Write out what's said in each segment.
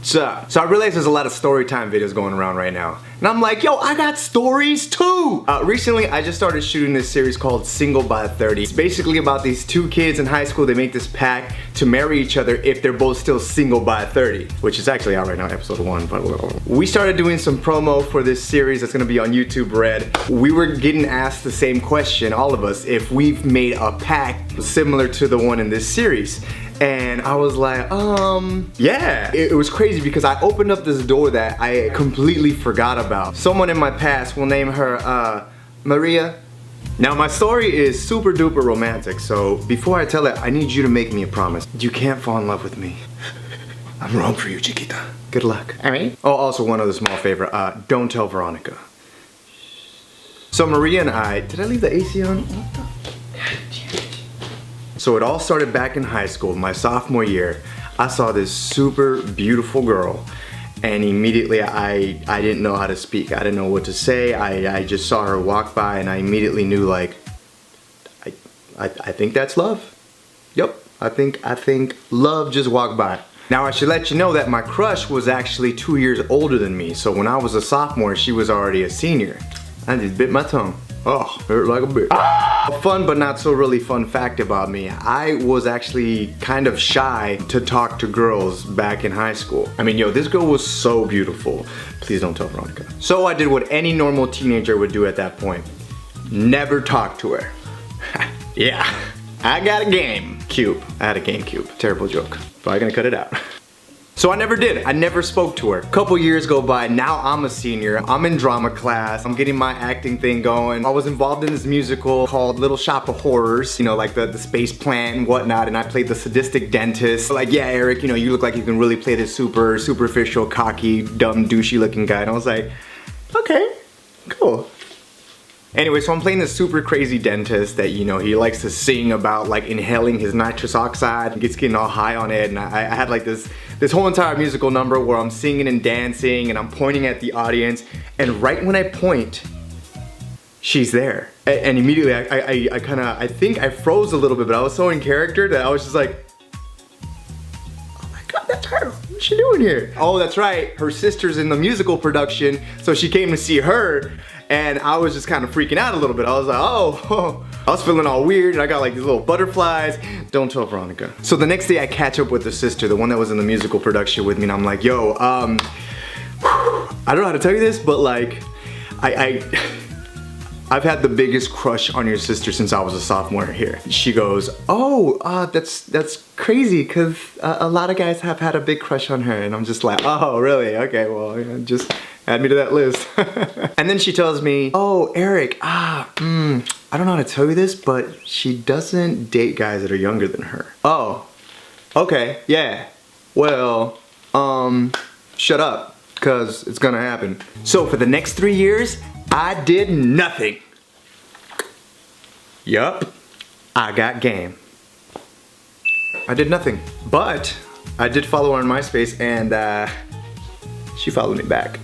What's up? So I realize there's a lot of story time videos going around right now. And I'm like, yo, I got stories too! Recently, I just started shooting this series called Single by 30. It's basically about these two kids in high school. They make this pact to marry each other if they're both still single by 30. Which is actually out right now, episode 1. But we started doing some promo for this series that's gonna be on YouTube Red. We were getting asked the same question, all of us, if we've made a pact similar to the one in this series. And I was like, yeah. It was crazy because I opened up this door that I completely forgot about. Someone in my past, we'll name her Maria. Now my story is super duper romantic, so before I tell it, I need you to make me a promise. You can't fall in love with me. I'm wrong for you, Chiquita. Good luck. Alright. Oh, also one other small favor, don't tell Veronica. So Maria and I, did I leave the AC on? What the? So it all started back in high school, my sophomore year. I saw this super beautiful girl and immediately I didn't know how to speak. I didn't know what to say. I just saw her walk by and I immediately knew like, I think that's love. Yep, I think love just walked by. Now I should let you know that my crush was actually 2 years older than me. So when I was a sophomore, she was already a senior. I just bit my tongue. Oh, hurt like a bitch. A fun but not so really fun fact about me, I was actually kind of shy to talk to girls back in high school. I mean, yo, this girl was so beautiful. Please don't tell Veronica. So I did what any normal teenager would do at that point. Never talk to her. Yeah, I got a GameCube. I had a GameCube. Terrible joke. Probably gonna cut it out. So I never did. I never spoke to her. Couple years go by, now I'm a senior. I'm in drama class. I'm getting my acting thing going. I was involved in this musical called Little Shop of Horrors, you know, like the space plant and whatnot, and I played the sadistic dentist. Like, yeah, Eric, you know, you look like you can really play this super superficial, cocky, dumb, douchey looking guy. And I was like, okay, cool. Anyway, so I'm playing this super crazy dentist that, you know, he likes to sing about like inhaling his nitrous oxide and gets getting all high on it. And I had like this whole entire musical number where I'm singing and dancing and I'm pointing at the audience. And right when I point, she's there. And immediately I think I froze a little bit, but I was so in character that I was just like, oh my God, that's her. What's she doing here? Oh, that's right. Her sister's in the musical production. So she came to see her. And I was just kind of freaking out a little bit. I was like, oh, I was feeling all weird and I got like these little butterflies. Don't tell Veronica. So the next day I catch up with the sister, the one that was in the musical production with me, and I'm like, yo, I don't know how to tell you this, but like, I've had the biggest crush on your sister since I was a sophomore here. She goes, oh, that's crazy, cause a lot of guys have had a big crush on her. And I'm just like, oh, really? Okay, well, just add me to that list. And then she tells me, oh, Eric, I don't know how to tell you this, but she doesn't date guys that are younger than her. Oh, okay, yeah. Well, shut up, cause it's gonna happen. So for the next 3 years, I did nothing. Yup, I got game. I did nothing, but I did follow her on MySpace and she followed me back.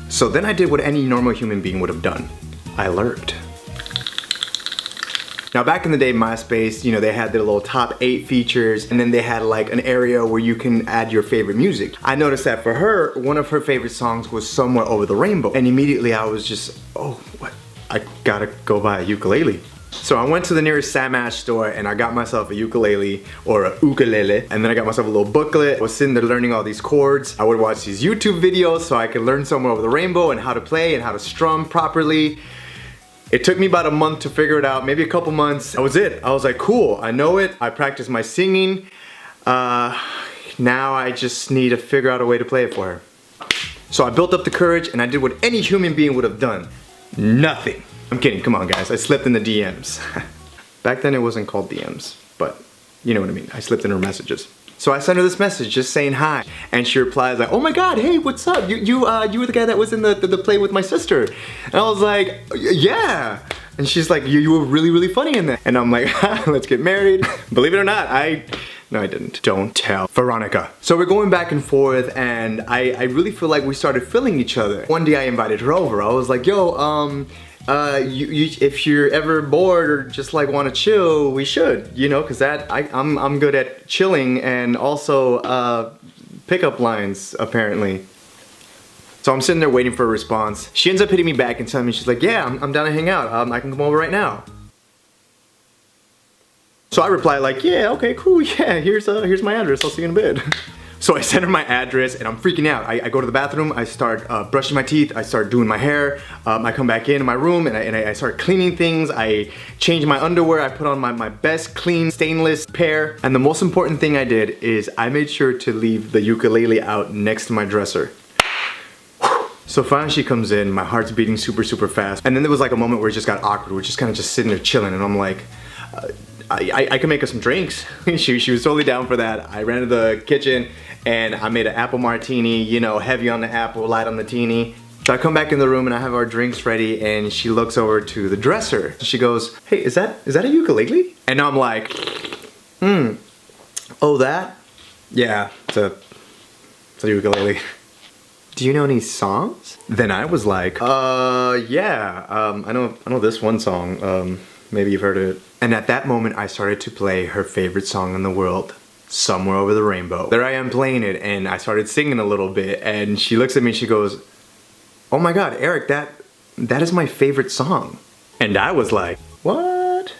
So then I did what any normal human being would have done. I lurked. Now back in the day, MySpace, you know, they had their little top 8 features and then they had like an area where you can add your favorite music. I noticed that for her, one of her favorite songs was Somewhere Over the Rainbow. And immediately I was just, oh, what? I gotta go buy a ukulele. So I went to the nearest Sam Ash store and I got myself a ukulele or a ukulele, and then I got myself a little booklet. I was sitting there learning all these chords. I would watch these YouTube videos so I could learn Somewhere Over the Rainbow and how to play and how to strum properly. It took me about a month to figure it out, maybe a couple months. That was it. I was like, cool, I know it. I practiced my singing. Now I just need to figure out a way to play it for her. So I built up the courage and I did what any human being would have done. Nothing. I'm kidding, come on guys, I slipped in the DMs. Back then it wasn't called DMs, but you know what I mean. I slipped in her messages. So I sent her this message just saying hi, and she replies like, oh my God, hey, what's up? You were the guy that was in the play with my sister. And I was like, yeah. And she's like, you were really funny in that. And I'm like, let's get married. Believe it or not, no, I didn't. Don't tell Veronica. So we're going back and forth, and I really feel like we started feeling each other. One day I invited her over. I was like, yo, if you're ever bored or just like want to chill, we should, you know, because I'm good at chilling and also pickup lines, apparently. So I'm sitting there waiting for a response. She ends up hitting me back and telling me, she's like, yeah, I'm down to hang out. I can come over right now. So I reply like, yeah, okay, cool, yeah, here's my address, I'll see you in a bit. So I send her my address and I'm freaking out. I go to the bathroom, I start brushing my teeth, I start doing my hair, I come back in my room and I start cleaning things, I change my underwear, I put on my best clean stainless pair, and the most important thing I did is I made sure to leave the ukulele out next to my dresser. So finally she comes in, my heart's beating super fast, and then there was like a moment where it just got awkward. We're just kind of just sitting there chilling, and I'm like, I can make us some drinks. she was totally down for that. I ran to the kitchen and I made an apple martini, you know, heavy on the apple, light on the teeny. So I come back in the room and I have our drinks ready, and she looks over to the dresser. She goes, hey, is that a ukulele? And I'm like, oh, that? Yeah, it's a ukulele. Do you know any songs? Then I was like, yeah, I know this one song, maybe you've heard of it. And at that moment, I started to play her favorite song in the world, Somewhere Over the Rainbow. There I am playing it, and I started singing a little bit, and she looks at me and she goes, oh my God, Eric, that is my favorite song. And I was like, what?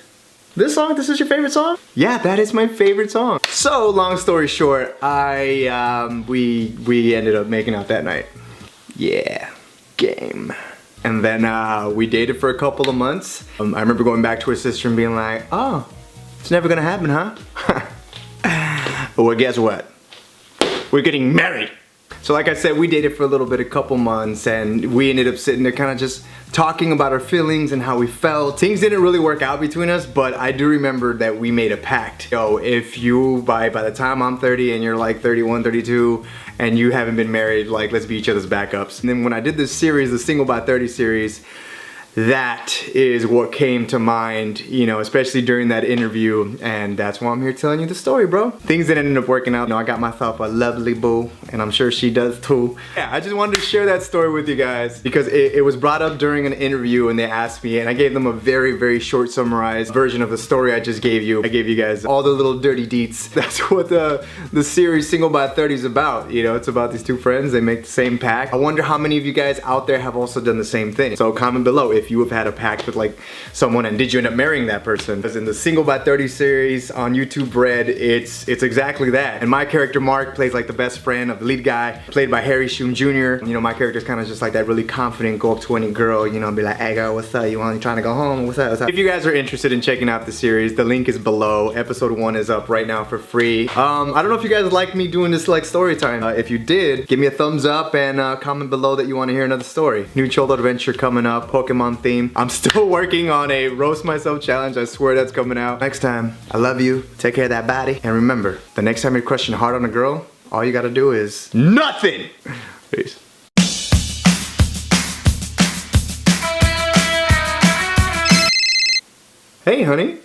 This is your favorite song? Yeah, that is my favorite song. So, long story short, we ended up making out that night. Yeah, game. And then we dated for a couple of months. I remember going back to her sister and being like, oh, it's never gonna happen, huh? Well, guess what? We're getting married. So like I said, we dated for a little bit, a couple months, and we ended up sitting there kind of just talking about our feelings and how we felt. Things didn't really work out between us, but I do remember that we made a pact. Yo, if you, by the time I'm 30 and you're like 31, 32, and you haven't been married, like, let's be each other's backups. And then when I did this series, the Single by 30 series, that is what came to mind, you know, especially during that interview, and that's why I'm here telling you the story, bro. Things didn't end up working out. You know, I got myself a lovely boo, and I'm sure she does too. Yeah, I just wanted to share that story with you guys because it was brought up during an interview, and they asked me, and I gave them a very short summarized version of the story I just gave you. I gave you guys all the little dirty deets. That's what the series Single by 30 is about. You know, it's about these two friends, they make the same pact. I wonder how many of you guys out there have also done the same thing. So comment below if you have had a pact with like someone, and did you end up marrying that person? Because in the Single by 30 series on YouTube Red, it's exactly that. And my character Mark plays like the best friend of the lead guy, played by Harry Shum Jr. You know, my character's kind of just like that really confident, go up to any girl, you know, and be like, hey girl, what's up? You trying to go home? What's up? What's up? If you guys are interested in checking out the series, the link is below. Episode 1 is up right now for free. I don't know if you guys like me doing this like story time. If you did, give me a thumbs up and comment below that you want to hear another story. New cholo adventure coming up, Pokemon theme. I'm still working on a roast myself challenge. I swear that's coming out. Next time, I love you. Take care of that body. And remember, the next time you're crushing hard on a girl, all you gotta do is nothing. Peace. Hey, honey.